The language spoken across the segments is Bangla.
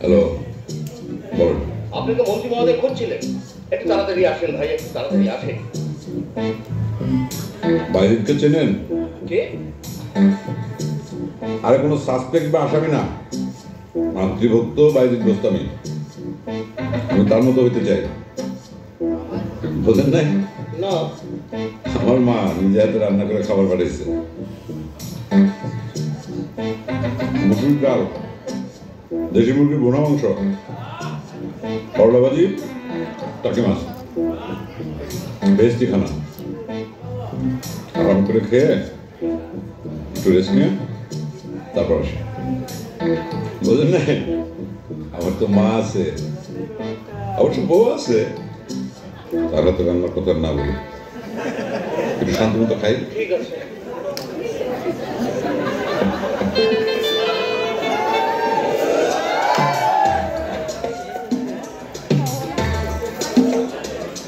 হ্যালো, বলুন। আপনি তো মন্ত্রী মহোদয় খুঁজছিলেন, একটু তাড়াতাড়ি আসেন ভাই, একটু তাড়াতাড়ি আসেন। বাইজিদকে চেনেন? কে? আরে কোনো সাসপেক্ট বা আসামি না, মাতৃভক্ত বাইজিদ গোস্তামি। আমি তার মতো হইতে চাই। বোঝেন নাই? না। আমার মা নিজে হাতে রান্না করে খাবার পাঠিয়েছে। মুসুর ডাল, দেশি মুরগির ভুনা মাংস, করলা ভাজি, টাকি মাছ, বেস্টি খানা। আরাম করে খেয়ে একটু রেস্ট নিয়ে তারপর আসে। বোঝেন না, আমার তো মা আছে, অবশ্য বউ আছে, তার হাতে রান্নার কথা না বলি। একটু শান্ত মতো খাই। ঠিক আছে।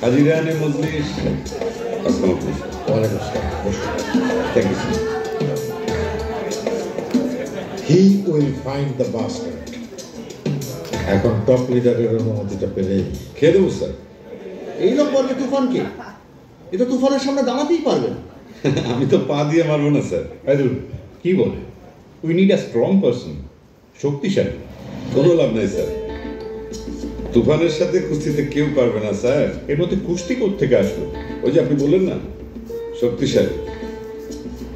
কাজী রায়ানের মজলিস। আসসালামু আলাইকুম। ওয়ালাইকুম আসসালাম। Thank you sir. He will find the bastard. এখন টপ লিডারের অনুমতিটা পেলেই খেয়ে দেবো স্যার। এই লোক বলবে তুফানকে, এ তো তুফানের সামনে দাঁড়াতেই পারবে না। আমি তো পা দিয়ে মারবো না স্যার। আইদুল কি বলে? We need a strong person, শক্তিশালী। কোনো লাভ নাই স্যার, তুফানের সাথে কুস্তিতে কেউ পারবে না স্যার। এর মধ্যে কুস্তি থেকে আসলো। ওই যে আপনি বললেন না, শক্তিশালী।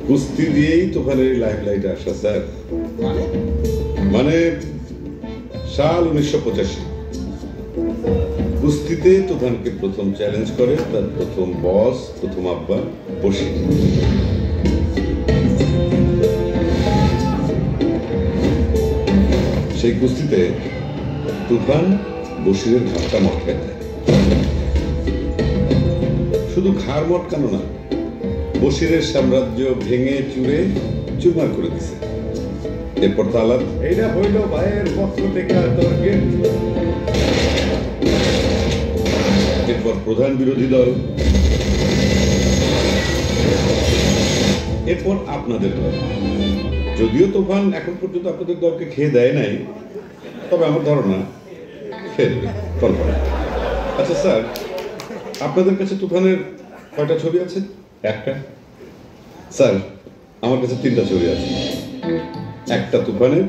কুস্তি দিয়েই তুফানের লাইফ লাইটে আসা স্যার। মানে সাল 1985 কুস্তিতে তুফানকে প্রথম চ্যালেঞ্জ করে তার প্রথম বস, প্রথম আব্বা বশির। সেই কুস্তিতে তুফান বশিরের ঘাটটা মটকায় দেয়। শুধু ঘাড় মটকানো না, বশিরের সাম্রাজ্য ভেঙে চুরে চুরমার করে দিছে। এরপর তালাত এইটা হইল ভাইয়ের পক্ষ থেকে তর্কের। এরপর প্রধান বিরোধী দল, এরপর আপনাদের দল। যদিও তুফান এখন পর্যন্ত আপনাদের দলকে খেয়ে দেয় নাই, তবে আমার ধারণা খেলবে কনফার্ম। আচ্ছা স্যার, আপনাদের কাছে তুফানের কয়টা ছবি আছে? একটা। স্যার, আমার কাছে 3টা ছবি আছে। একটা তুফানের,